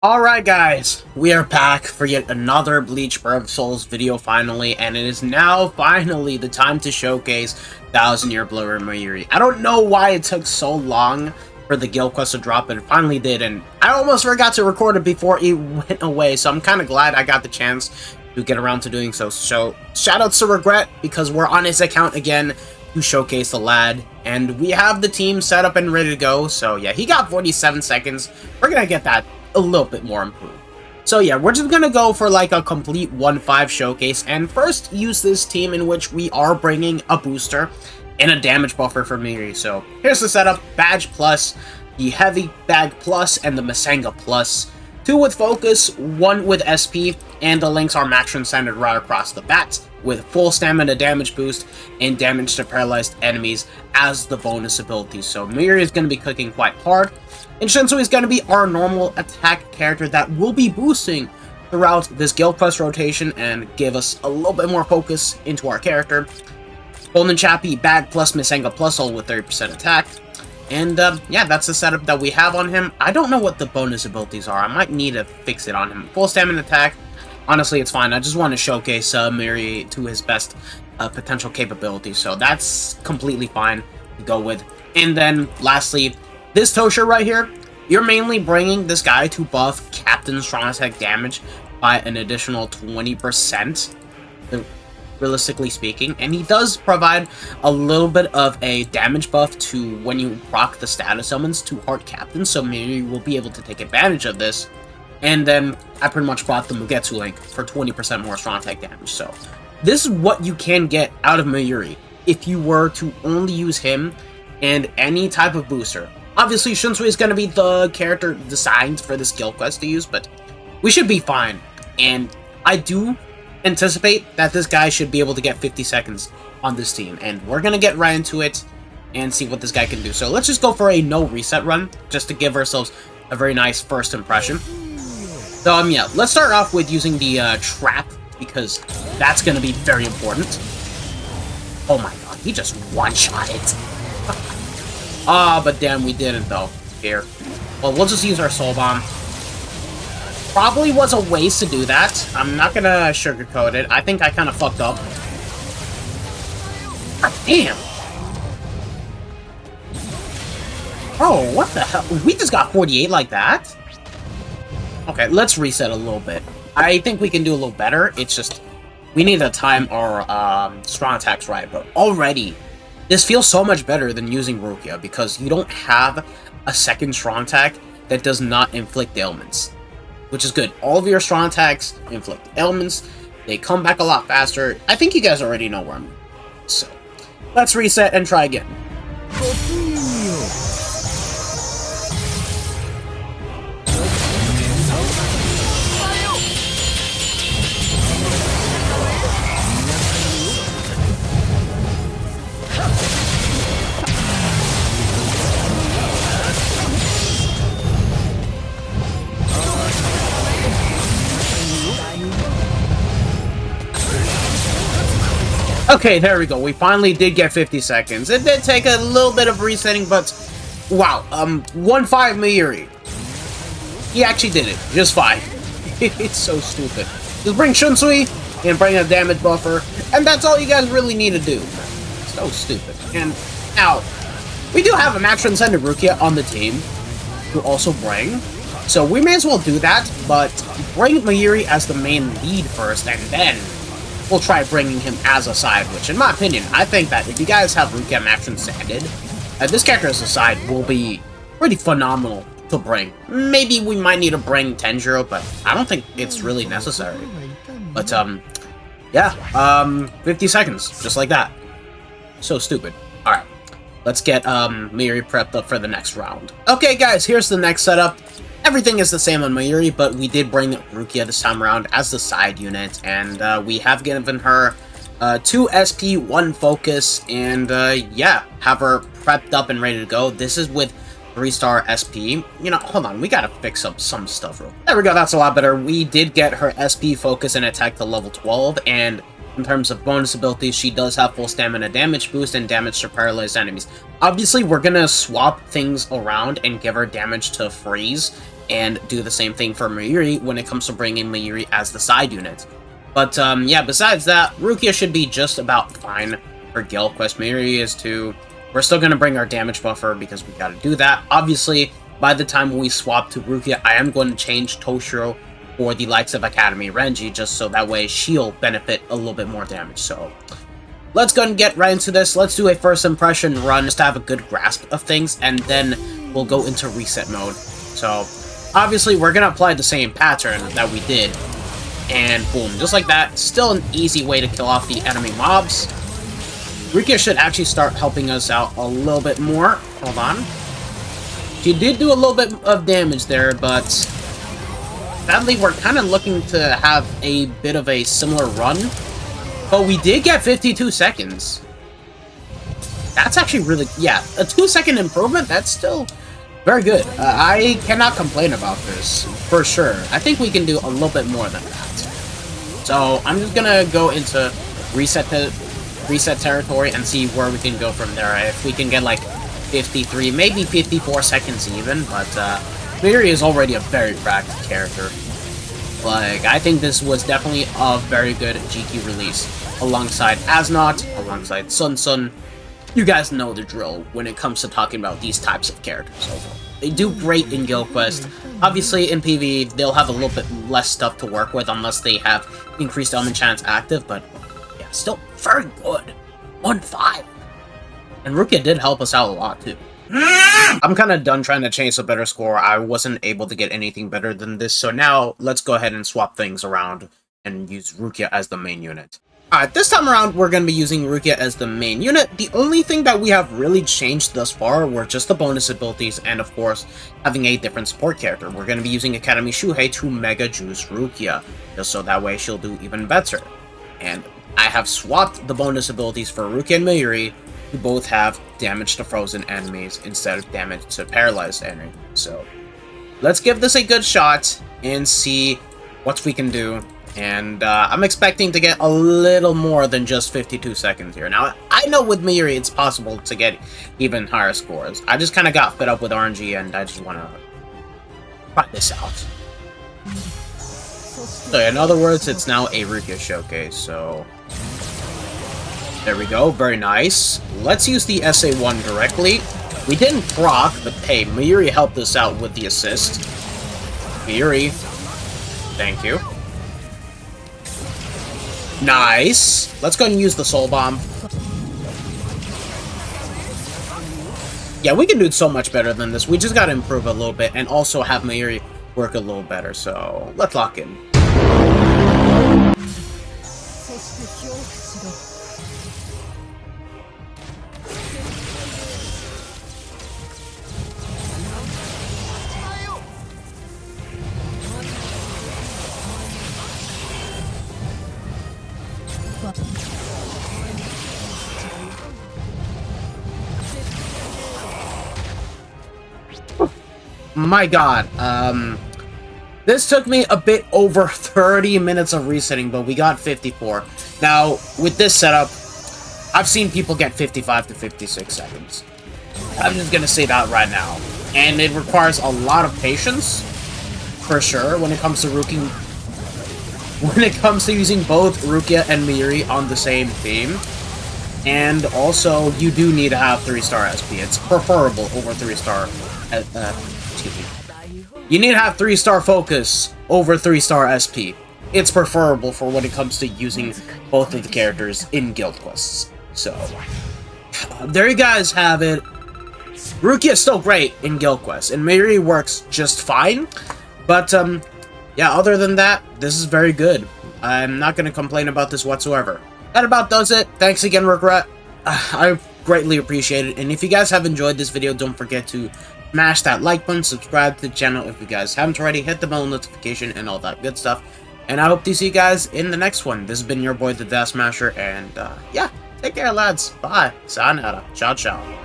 Alright guys, we are back for yet another Bleach Birth Souls video finally, and it is now finally the time to showcase 1000-Year Blower Mayuri. I don't know why it took so long for the guild quest to drop, but it finally did, and I almost forgot to record it before it went away, so I'm kind of glad I got the chance to get around to doing so. So, shoutouts to Regret, because we're on his account again to showcase the lad, and we have the team set up and ready to go, so yeah, he got 47 seconds. We're gonna get that a little bit more improved. So yeah, we're just gonna go for like a complete 1-5 showcase, and first use this team in which we are bringing a booster and a damage buffer for Mayuri. So here's the setup: Badge Plus, the Heavy Bag Plus, and the Masanga Plus. 2 with Focus, 1 with SP, and the links are max transcended right across the bat, with full stamina damage boost and damage to paralyzed enemies as the bonus abilities. So Mayuri is going to be cooking quite hard, and Shinsui is going to be our normal attack character that will be boosting throughout this guild quest rotation and give us a little bit more focus into our character. Golden Chappie, Bag Plus, Masanga Plus, all with 30% attack. And yeah, that's the setup that we have on him. I don't know what the bonus abilities are. I might need to fix it on him. Full stamina attack. Honestly, it's fine. I just want to showcase Mayuri to his best potential capabilities. So that's completely fine to go with. And then lastly, this Tosha right here, you're mainly bringing this guy to buff Captain Strong Attack damage by an additional 20%, realistically speaking. And he does provide a little bit of a damage buff to when you proc the status summons to Heart Captain, so Mayuri will be able to take advantage of this. And then I pretty much bought the Mugetsu link for 20% more strong attack damage. So this is what you can get out of Mayuri if you were to only use him and any type of booster. Obviously, Shinsui is going to be the character designed for this guild quest to use, but we should be fine. And I do anticipate that this guy should be able to get 50 seconds on this team. And we're going to get right into it and see what this guy can do. So let's just go for a no reset run, just to give ourselves a very nice first impression. So, yeah, let's start off with using the trap, because that's going to be very important. Oh my god, he just one-shot it. But damn, we didn't, though. Here. Well, we'll just use our Soul Bomb. Probably was a waste to do that. I'm not going to sugarcoat it. I think I kind of fucked up. God damn. Oh, what the hell? We just got 48 like that? Okay, let's reset a little bit. I think we can do a little better. It's just, we need to time our strong attacks right. But already, this feels so much better than using Rukia, because you don't have a second strong attack that does not inflict ailments, which is good. All of your strong attacks inflict ailments. They come back a lot faster. I think you guys already know where I'm going. So, let's reset and try again. Okay, there we go. We finally did get 50 seconds. It did take a little bit of resetting, but wow, 1-5 Mayuri. He actually did it just fine. It's so stupid. Just bring Shinsui and bring a damage buffer, and that's all you guys really need to do. So stupid. And now, we do have a max transcended Rukia on the team to also bring, so we may as well do that, but bring Mayuri as the main lead first, and then we'll try bringing him as a side, which, in my opinion, I think that if you guys have Rukia max transcended, this character as a side will be pretty phenomenal to bring. Maybe we might need to bring Tenjiro, but I don't think it's really necessary. But, yeah, 50 seconds, just like that. So stupid. Alright, let's get Mayuri prepped up for the next round. Okay, guys, here's the next setup. Everything is the same on Mayuri, but we did bring Rukia this time around as the side unit, and we have given her 2 SP, 1 Focus, and yeah, have her prepped up and ready to go. This is with 3-star SP. You know, hold on, we gotta fix up some stuff real quick. There we go, that's a lot better. We did get her SP, Focus, and Attack to level 12, and in terms of bonus abilities, she does have full stamina damage boost and damage to paralyzed enemies. Obviously, we're gonna swap things around and give her damage to freeze and do the same thing for Mayuri when it comes to bringing Mayuri as the side unit. But yeah, besides that, Rukia should be just about fine for Guild Quest. Mayuri is too. We're still going to bring our damage buffer because we got to do that. Obviously, by the time we swap to Rukia, I am going to change Toshiro for the likes of Academy Renji, just so that way she'll benefit a little bit more damage. So let's go and get right into this. Let's do a first impression run just to have a good grasp of things, and then we'll go into reset mode. So obviously, we're going to apply the same pattern that we did. And boom, just like that. Still an easy way to kill off the enemy mobs. Rukia should actually start helping us out a little bit more. Hold on. She did do a little bit of damage there, but sadly, we're kind of looking to have a bit of a similar run. But we did get 52 seconds. That's actually really, yeah, a 2-second improvement. That's still very good. I cannot complain about this, for sure. I think we can do a little bit more than that. So I'm just gonna go into reset territory and see where we can go from there. If we can get like 53, maybe 54 seconds even, but Mayuri is already a very practical character. Like, I think this was definitely a very good GQ release, alongside Asnot, alongside Sun Sun. You guys know the drill when it comes to talking about these types of characters. So they do great in Guild Quest. Obviously, in PvE, they'll have a little bit less stuff to work with unless they have increased element chance active, but yeah, still very good. 1-5. And Rukia did help us out a lot, too. I'm kind of done trying to chase a better score. I wasn't able to get anything better than this, so now let's go ahead and swap things around and use Rukia as the main unit. Alright, this time around, we're going to be using Rukia as the main unit. The only thing that we have really changed thus far were just the bonus abilities and, of course, having a different support character. We're going to be using Academy Shuhei to Mega Juice Rukia, just so that way she'll do even better. And I have swapped the bonus abilities for Rukia and Mayuri, who both have damage to frozen enemies instead of damage to paralyzed enemies. So let's give this a good shot and see what we can do. And I'm expecting to get a little more than just 52 seconds here. Now, I know with Mayuri it's possible to get even higher scores. I just kind of got fed up with RNG and I just want to try this out. So in other words, it's now a Rukia showcase, so there we go, very nice. Let's use the SA1 directly. We didn't proc, but hey, Mayuri helped us out with the assist. Mayuri, thank you. Nice. Let's go and use the Soul Bomb. Yeah, we can do so much better than this. We just gotta improve a little bit and also have Mayuri work a little better. So let's lock in. My god, this took me a bit over 30 minutes of resetting, but we got 54. Now, with this setup, I've seen people get 55 to 56 seconds. I'm just gonna say that right now. And it requires a lot of patience, for sure, when it comes to Rukia. When it comes to using both Rukia and Mayuri on the same team. And also, you do need to have 3-star SP. It's preferable over 3-star... excuse me. You need to have 3-star focus over 3-star SP. It's preferable for when it comes to using both of the characters in Guild Quests. So, there you guys have it. Rukia is still great in Guild Quests, and Mayuri works just fine. But, yeah, other than that, this is very good. I'm not going to complain about this whatsoever. That about does it. Thanks again, Regret. I greatly appreciate it. And if you guys have enjoyed this video, don't forget to smash that like button, subscribe to the channel if you guys haven't already, hit the bell notification, and all that good stuff. And I hope to see you guys in the next one. This has been your boy, the Death Smasher, and yeah, take care, lads. Bye. Sayonara. Ciao, ciao.